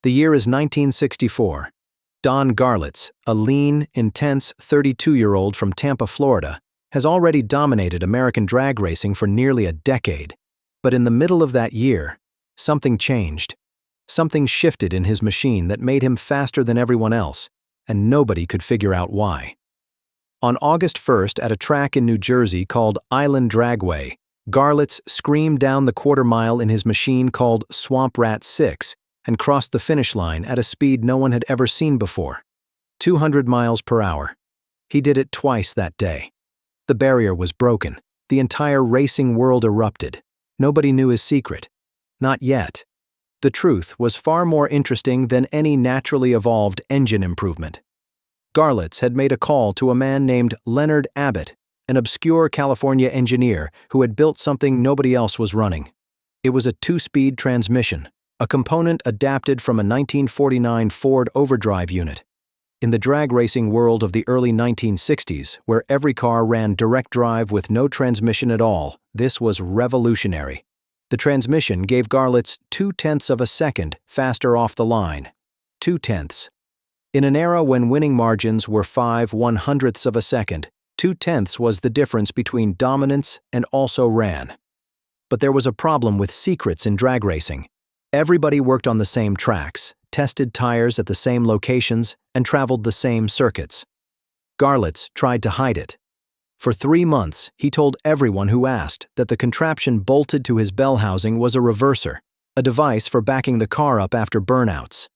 The year is 1964. Don Garlits, a lean, intense 32-year-old from Tampa, Florida, has already dominated American drag racing for nearly a decade. But in the middle of that year, something changed. Something shifted in his machine that made him faster than everyone else, and nobody could figure out why. On August 1st, at a track in New Jersey called Island Dragway, Garlits screamed down the quarter-mile in his machine called Swamp Rat 6 and crossed the finish line at a speed no one had ever seen before, 200 miles per hour. He did it twice that day. The barrier was broken. The entire racing world erupted. Nobody knew his secret. Not yet. The truth was far more interesting than any naturally evolved engine improvement. Garlits had made a call to a man named Leonard Abbott, an obscure California engineer who had built something nobody else was running. It was a two-speed transmission, a component adapted from a 1949 Ford overdrive unit. In the drag racing world of the early 1960s, where every car ran direct drive with no transmission at all, this was revolutionary. The transmission gave Garlits 0.2 of a second faster off the line. 0.2. In an era when winning margins were 5/100ths of a second, 0.2 was the difference between dominance and also ran. But there was a problem with secrets in drag racing. Everybody worked on the same tracks, tested tires at the same locations, and traveled the same circuits. Garlits tried to hide it. For 3 months, he told everyone who asked that the contraption bolted to his bell housing was a reverser, a device for backing the car up after burnouts.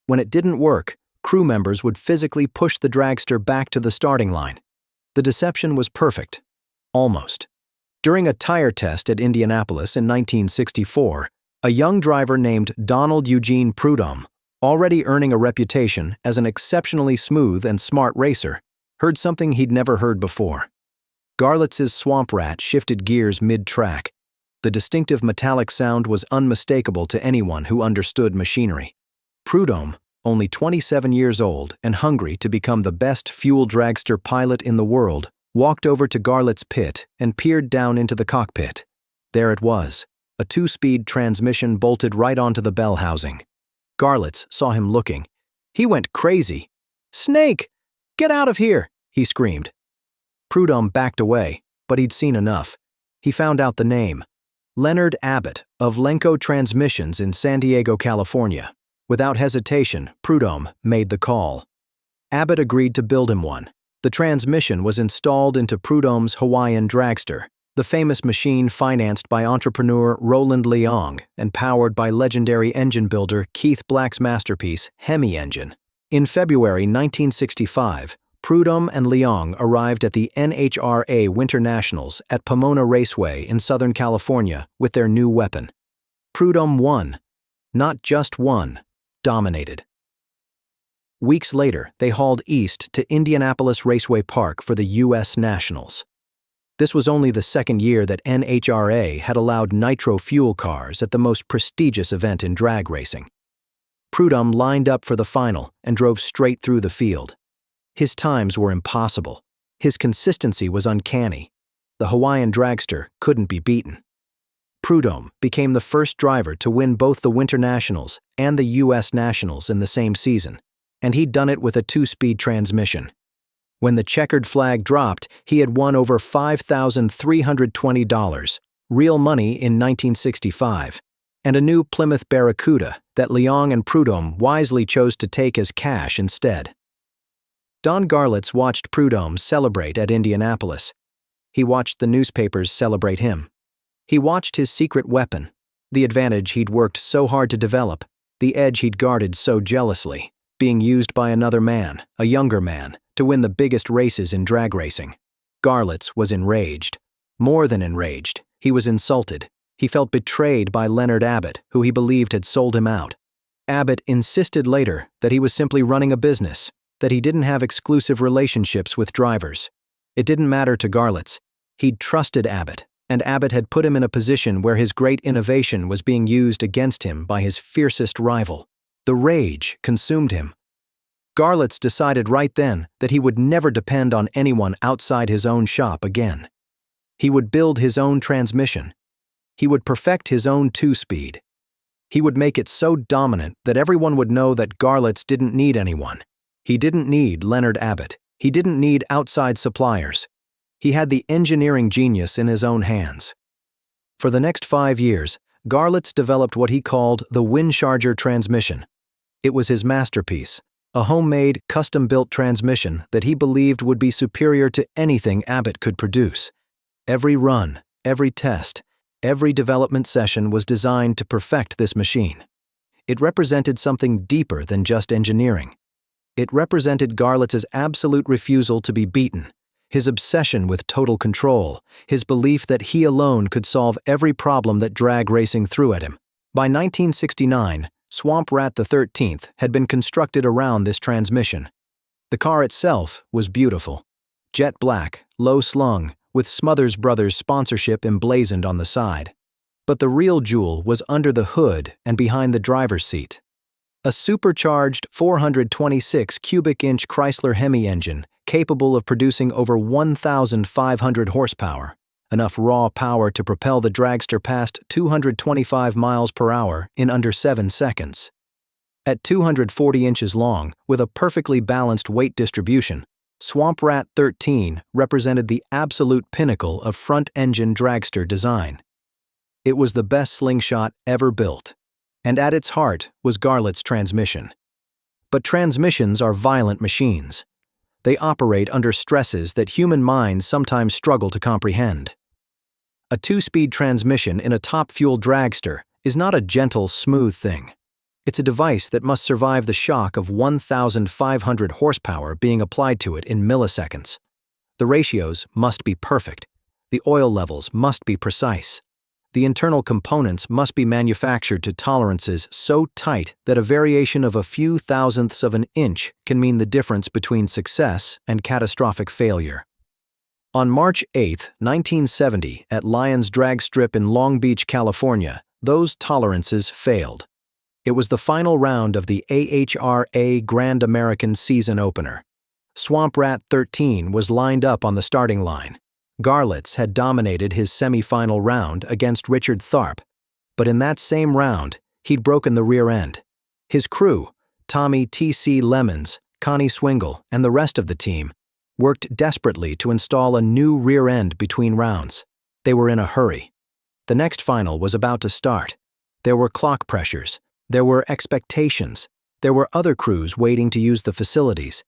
When it didn't work, crew members would physically push the dragster back to the starting line. The deception was perfect. Almost. During a tire test at Indianapolis in 1964, a young driver named Donald Eugene Prudhomme, already earning a reputation as an exceptionally smooth and smart racer, heard something he'd never heard before. Garlits's Swamp Rat shifted gears mid-track. The distinctive metallic sound was unmistakable to anyone who understood machinery. Prudhomme, only 27 years old and hungry to become the best fuel dragster pilot in the world, walked over to Garlits' pit and peered down into the cockpit. There it was, a 2-speed transmission bolted right onto the bell housing. Garlits saw him looking. He went crazy. "Snake! Get out of here!" he screamed. Prudhomme backed away, but he'd seen enough. He found out the name. Leonard Abbott of Lenco Transmissions in San Diego, California. Without hesitation, Prudhomme made the call. Abbott agreed to build him one. The transmission was installed into Prudhomme's Hawaiian Dragster, the famous machine financed by entrepreneur Roland Leong and powered by legendary engine builder Keith Black's masterpiece, Hemi engine. In February 1965, Prudhomme and Leong arrived at the NHRA Winternationals at Pomona Raceway in Southern California with their new weapon. Prudhomme won. Not just won, dominated. Weeks later, they hauled east to Indianapolis Raceway Park for the U.S. Nationals. This was only the second year that NHRA had allowed nitro fuel cars at the most prestigious event in drag racing. Prudhomme lined up for the final and drove straight through the field. His times were impossible. His consistency was uncanny. The Hawaiian Dragster couldn't be beaten. Prudhomme became the first driver to win both the Winternationals and the U.S. Nationals in the same season, and he'd done it with a 2-speed transmission. When the checkered flag dropped, he had won over $5,320, real money in 1965, and a new Plymouth Barracuda that Leong and Prudhomme wisely chose to take as cash instead. Don Garlits watched Prudhomme celebrate at Indianapolis. He watched the newspapers celebrate him. He watched his secret weapon, the advantage he'd worked so hard to develop, the edge he'd guarded so jealously, being used by another man, a younger man, to win the biggest races in drag racing. Garlits was enraged. More than enraged, he was insulted. He felt betrayed by Leonard Abbott, who he believed had sold him out. Abbott insisted later that he was simply running a business, that he didn't have exclusive relationships with drivers. It didn't matter to Garlits. He'd trusted Abbott, and Abbott had put him in a position where his great innovation was being used against him by his fiercest rival. The rage consumed him. Garlits decided right then that he would never depend on anyone outside his own shop again. He would build his own transmission. He would perfect his own 2-speed. He would make it so dominant that everyone would know that Garlits didn't need anyone. He didn't need Leonard Abbott. He didn't need outside suppliers. He had the engineering genius in his own hands. For the next 5 years, Garlits developed what he called the Windcharger transmission. It was his masterpiece, a homemade, custom-built transmission that he believed would be superior to anything Abbott could produce. Every run, every test, every development session was designed to perfect this machine. It represented something deeper than just engineering. It represented Garlits's absolute refusal to be beaten, his obsession with total control, his belief that he alone could solve every problem that drag racing threw at him. By 1969, Swamp Rat the 13th had been constructed around this transmission. The car itself was beautiful. Jet black, low-slung, with Smothers Brothers sponsorship emblazoned on the side. But the real jewel was under the hood and behind the driver's seat. A supercharged 426 cubic inch Chrysler Hemi engine capable of producing over 1,500 horsepower, enough raw power to propel the dragster past 225 miles per hour in under 7 seconds. At 240 inches long, with a perfectly balanced weight distribution, Swamp Rat 13 represented the absolute pinnacle of front-engine dragster design. It was the best slingshot ever built, and at its heart was Garlits' transmission. But transmissions are violent machines. They operate under stresses that human minds sometimes struggle to comprehend. A 2-speed transmission in a top-fuel dragster is not a gentle, smooth thing. It's a device that must survive the shock of 1,500 horsepower being applied to it in milliseconds. The ratios must be perfect. The oil levels must be precise. The internal components must be manufactured to tolerances so tight that a variation of a few thousandths of an inch can mean the difference between success and catastrophic failure. On March 8, 1970, at Lyons Drag Strip in Long Beach, California, those tolerances failed. It was the final round of the AHRA Grand American season opener. Swamp Rat 13 was lined up on the starting line. Garlits had dominated his semifinal round against Richard Tharp, but in that same round, he'd broken the rear end. His crew, Tommy T.C. Lemons, Connie Swingle, and the rest of the team, worked desperately to install a new rear end between rounds. They were in a hurry. The next final was about to start. There were clock pressures. There were expectations. There were other crews waiting to use the facilities.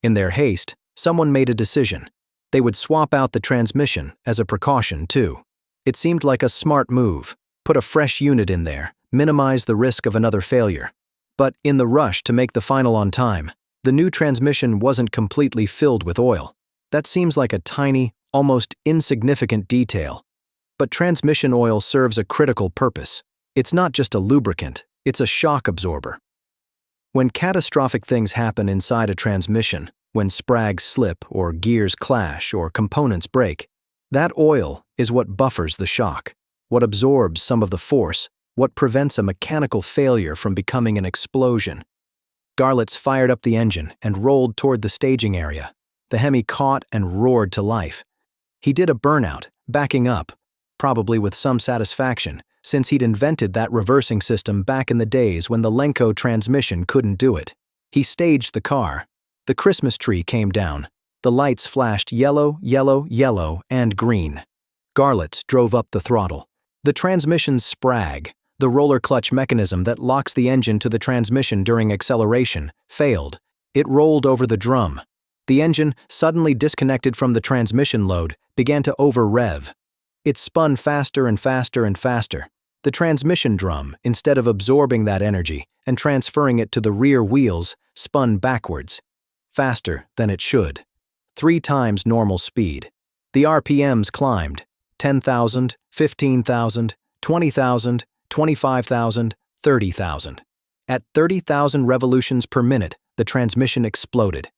In their haste, someone made a decision. They would swap out the transmission as a precaution, too. It seemed like a smart move. Put a fresh unit in there, minimize the risk of another failure. But in the rush to make the final on time, the new transmission wasn't completely filled with oil. That seems like a tiny, almost insignificant detail. But transmission oil serves a critical purpose. It's not just a lubricant, it's a shock absorber. When catastrophic things happen inside a transmission, when sprags slip or gears clash or components break, that oil is what buffers the shock, what absorbs some of the force, what prevents a mechanical failure from becoming an explosion. Garlits fired up the engine and rolled toward the staging area. The Hemi caught and roared to life. He did a burnout, backing up, probably with some satisfaction, since he'd invented that reversing system back in the days when the Lenco transmission couldn't do it. He staged the car. The Christmas tree came down. The lights flashed yellow, yellow, yellow, and green. Garlits drove up the throttle. The transmission's sprag, the roller clutch mechanism that locks the engine to the transmission during acceleration, failed. It rolled over the drum. The engine, suddenly disconnected from the transmission load, began to over-rev. It spun faster and faster and faster. The transmission drum, instead of absorbing that energy and transferring it to the rear wheels, spun backwards, faster than it should. 3 times normal speed. The RPMs climbed. 10,000, 15,000, 20,000, 25,000, 30,000. At 30,000 revolutions per minute, the transmission exploded.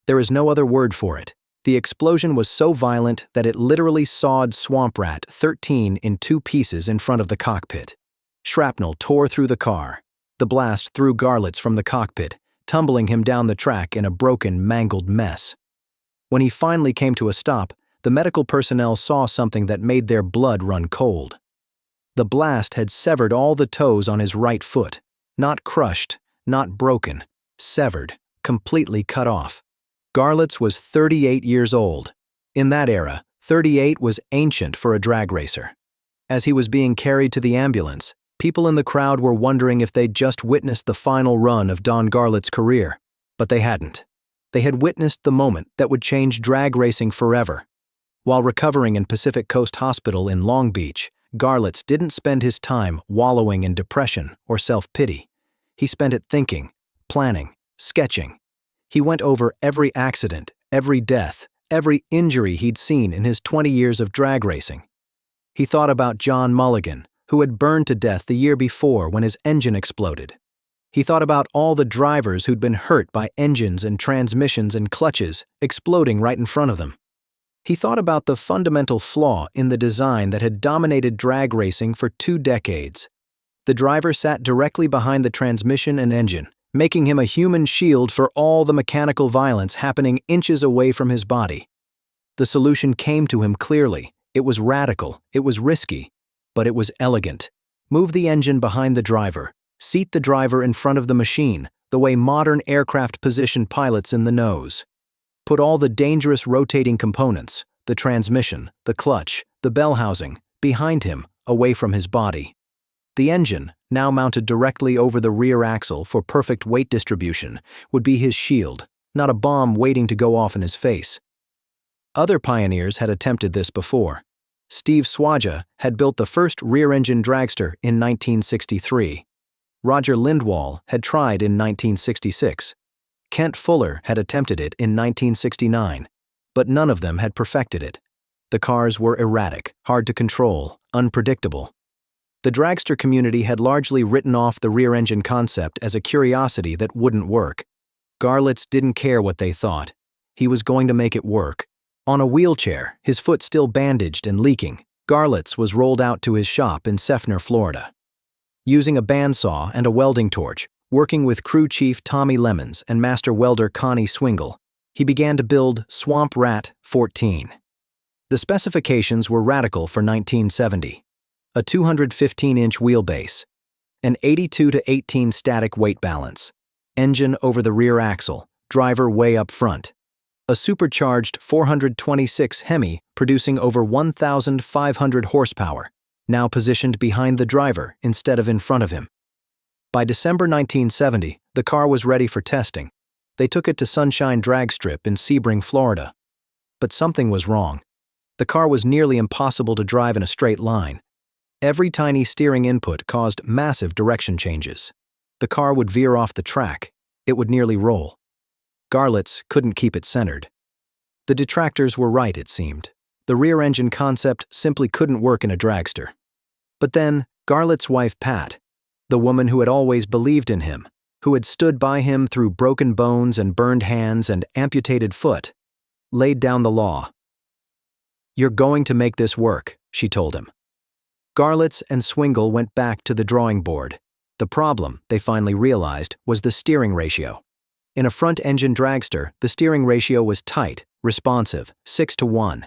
There is no other word for it. The explosion was so violent that it literally sawed Swamp Rat 13 in 2 pieces in front of the cockpit. Shrapnel tore through the car. The blast threw Garlits from the cockpit, tumbling him down the track in a broken, mangled mess. When he finally came to a stop, the medical personnel saw something that made their blood run cold. The blast had severed all the toes on his right foot. Not crushed, not broken, severed, completely cut off. Garlits was 38 years old. In that era, 38 was ancient for a drag racer. As he was being carried to the ambulance, people in the crowd were wondering if they'd just witnessed the final run of Don Garlits' career. But they hadn't. They had witnessed the moment that would change drag racing forever. While recovering in Pacific Coast Hospital in Long Beach, Garlits didn't spend his time wallowing in depression or self-pity. He spent it thinking, planning, sketching. He went over every accident, every death, every injury he'd seen in his 20 years of drag racing. He thought about John Mulligan, who had burned to death the year before when his engine exploded. He thought about all the drivers who'd been hurt by engines and transmissions and clutches exploding right in front of them. He thought about the fundamental flaw in the design that had dominated drag racing for 2 decades. The driver sat directly behind the transmission and engine, making him a human shield for all the mechanical violence happening inches away from his body. The solution came to him clearly. It was radical, it was risky, but it was elegant. Move the engine behind the driver. Seat the driver in front of the machine, the way modern aircraft position pilots in the nose. Put all the dangerous rotating components, the transmission, the clutch, the bell housing, behind him, away from his body. The engine, now mounted directly over the rear axle for perfect weight distribution, would be his shield, not a bomb waiting to go off in his face. Other pioneers had attempted this before. Steve Swaja had built the first rear-engine dragster in 1963. Roger Lindwall had tried in 1966. Kent Fuller had attempted it in 1969, but none of them had perfected it. The cars were erratic, hard to control, unpredictable. The dragster community had largely written off the rear-engine concept as a curiosity that wouldn't work. Garlits didn't care what they thought. He was going to make it work. On a wheelchair, his foot still bandaged and leaking, Garlits was rolled out to his shop in Seffner, Florida. Using a bandsaw and a welding torch, working with crew chief Tommy Lemons and master welder Connie Swingle, he began to build Swamp Rat 14. The specifications were radical for 1970. A 215-inch wheelbase, an 82-18 static weight balance, engine over the rear axle, driver way up front, a supercharged 426 Hemi producing over 1,500 horsepower, now positioned behind the driver instead of in front of him. By December 1970, the car was ready for testing. They took it to Sunshine Drag Strip in Sebring, Florida. But something was wrong. The car was nearly impossible to drive in a straight line. Every tiny steering input caused massive direction changes. The car would veer off the track. It would nearly roll. Garlits couldn't keep it centered. The detractors were right, it seemed. The rear-engine concept simply couldn't work in a dragster. But then, Garlits' wife Pat, the woman who had always believed in him, who had stood by him through broken bones and burned hands and amputated foot, laid down the law. "You're going to make this work," she told him. Garlits and Swingle went back to the drawing board. The problem, they finally realized, was the steering ratio. In a front-engine dragster, the steering ratio was tight, responsive, 6-to-1.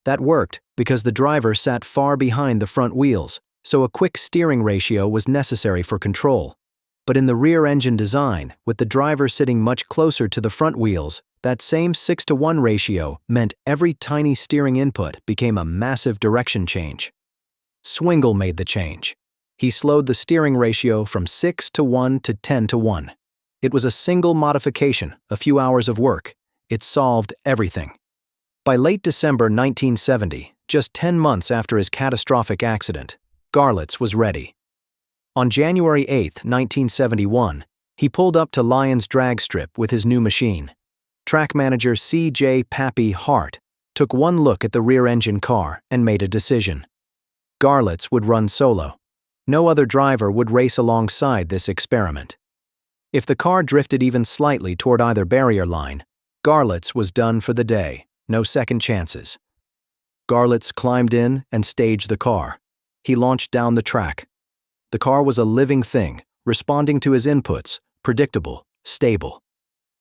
That worked because the driver sat far behind the front wheels, so a quick steering ratio was necessary for control. But in the rear-engine design, with the driver sitting much closer to the front wheels, that same 6-to-1 ratio meant every tiny steering input became a massive direction change. Swingle made the change. He slowed the steering ratio from 6-to-1 to 10-to-1. It was a single modification, a few hours of work. It solved everything. By late December 1970, just 10 months after his catastrophic accident, Garlits was ready. On January 8, 1971, he pulled up to Lyons Drag Strip with his new machine. Track manager C.J. Pappy Hart took one look at the rear-engine car and made a decision. Garlits would run solo. No other driver would race alongside this experiment. If the car drifted even slightly toward either barrier line, Garlits was done for the day, no second chances. Garlits climbed in and staged the car. He launched down the track. The car was a living thing, responding to his inputs, predictable, stable.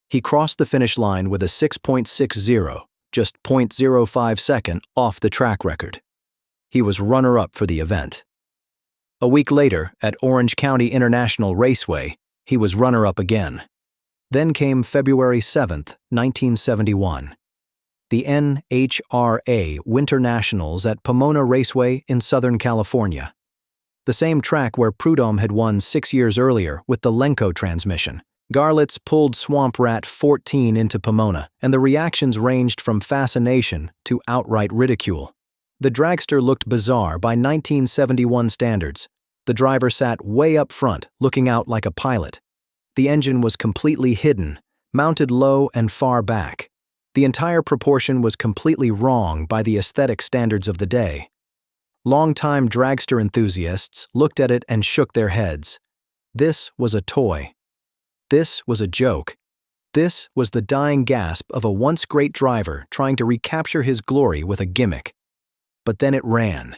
He crossed the finish line with a 6.60, just 0.05 second off the track record. He was runner-up for the event. A week later, at Orange County International Raceway, he was runner-up again. Then came February 7, 1971. The NHRA Winternationals at Pomona Raceway in Southern California. The same track where Prudhomme had won 6 years earlier with the Lenco transmission. Garlits pulled Swamp Rat 14 into Pomona, and the reactions ranged from fascination to outright ridicule. The dragster looked bizarre by 1971 standards. The driver sat way up front, looking out like a pilot. The engine was completely hidden, mounted low and far back. The entire proportion was completely wrong by the aesthetic standards of the day. Longtime dragster enthusiasts looked at it and shook their heads. This was a toy. This was a joke. This was the dying gasp of a once great driver trying to recapture his glory with a gimmick. But then it ran.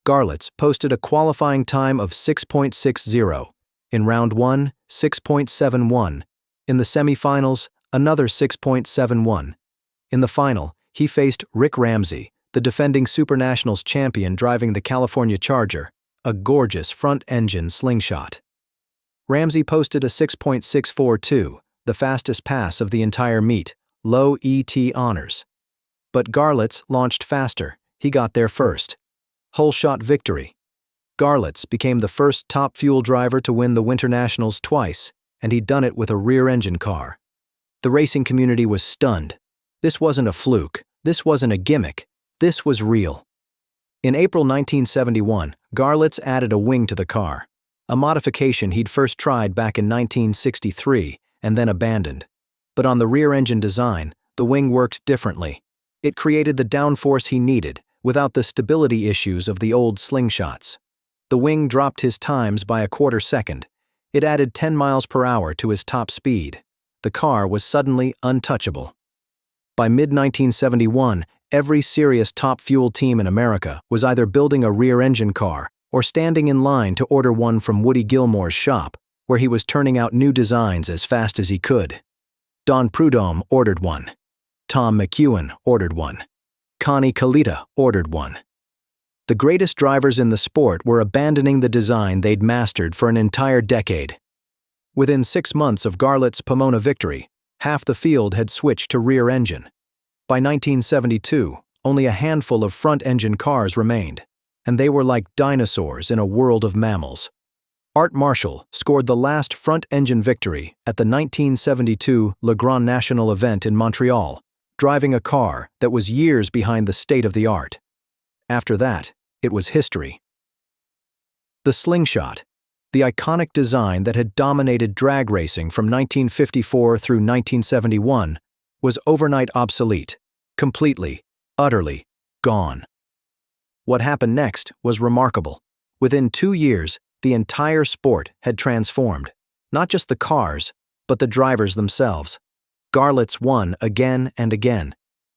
Garlits posted a qualifying time of 6.60. In round 1, 6.71. In the semifinals, another 6.71. In the final, he faced Rick Ramsey, the defending Super Nationals champion driving the California Charger, a gorgeous front-engine slingshot. Ramsey posted a 6.642, the fastest pass of the entire meet, low ET honors. But Garlits launched faster. He got there first. Whole-shot victory. Garlits became the first top fuel driver to win the Winternationals twice, and he'd done it with a rear-engine car. The racing community was stunned. This wasn't a fluke. This wasn't a gimmick. This was real. In April 1971, Garlits added a wing to the car, a modification he'd first tried back in 1963 and then abandoned. But on the rear-engine design, the wing worked differently. It created the downforce he needed, without the stability issues of the old slingshots. The wing dropped his times by a quarter second. It added 10 miles per hour to his top speed. The car was suddenly untouchable. By mid-1971, every serious top fuel team in America was either building a rear-engine car or standing in line to order one from Woody Gilmore's shop, where he was turning out new designs as fast as he could. Don Prudhomme ordered one. Tom McEwen ordered one. Connie Kalita ordered one. The greatest drivers in the sport were abandoning the design they'd mastered for an entire decade. Within 6 months of Garlits' Pomona victory, half the field had switched to rear engine. By 1972, only a handful of front-engine cars remained, and they were like dinosaurs in a world of mammals. Art Marshall scored the last front-engine victory at the 1972 Le Grand National event in Montreal, driving a car that was years behind the state-of-the-art. After that, it was history. The slingshot, the iconic design that had dominated drag racing from 1954 through 1971, was overnight obsolete, completely, utterly, gone. What happened next was remarkable. Within 2 years, the entire sport had transformed. Not just the cars, but the drivers themselves. Garlits won again and again.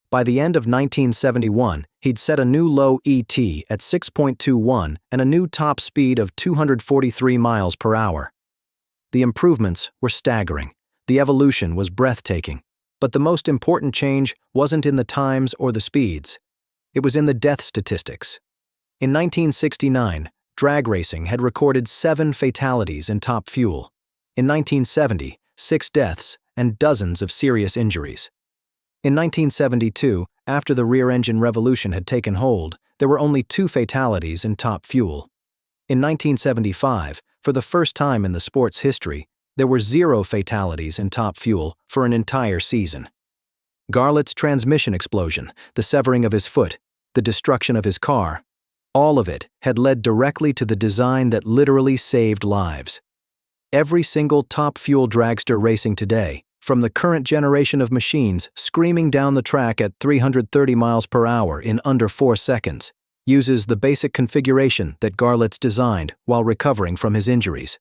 By the end of 1971, he'd set a new low ET at 6.21 and a new top speed of 243 miles per hour. The improvements were staggering. The evolution was breathtaking. But the most important change wasn't in the times or the speeds. It was in the death statistics. In 1969, drag racing had recorded 7 fatalities in top fuel. In 1970, 6 deaths and dozens of serious injuries. In 1972, after the rear-engine revolution had taken hold, there were only 2 fatalities in top fuel. In 1975, for the first time in the sport's history, there were 0 fatalities in top fuel for an entire season. Garlits' transmission explosion, the severing of his foot, the destruction of his car, all of it had led directly to the design that literally saved lives. Every single top fuel dragster racing today, from the current generation of machines screaming down the track at 330 miles per hour in under 4 seconds, uses the basic configuration that Garlits designed while recovering from his injuries.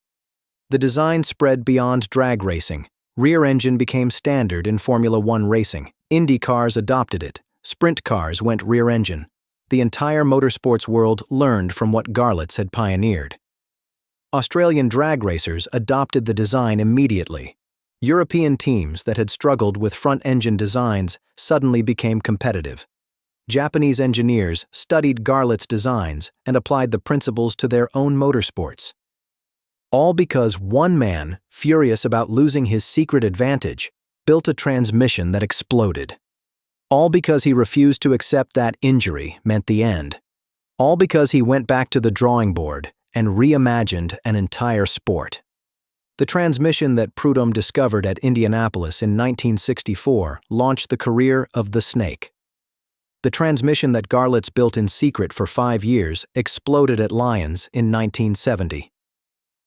The design spread beyond drag racing. Rear engine became standard in Formula One racing. Indy cars adopted it. Sprint cars went rear engine. The entire motorsports world learned from what Garlits had pioneered. Australian drag racers adopted the design immediately. European teams that had struggled with front-engine designs suddenly became competitive. Japanese engineers studied Garlits' designs and applied the principles to their own motorsports. All because one man, furious about losing his secret advantage, built a transmission that exploded. All because he refused to accept that injury meant the end. All because he went back to the drawing board and reimagined an entire sport. The transmission that Prudhomme discovered at Indianapolis in 1964 launched the career of the Snake. The transmission that Garlits built in secret for 5 years exploded at Lyons in 1970.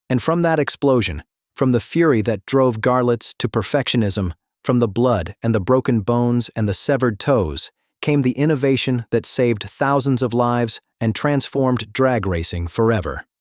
And from that explosion, from the fury that drove Garlits to perfectionism, from the blood and the broken bones and the severed toes, came the innovation that saved thousands of lives and transformed drag racing forever.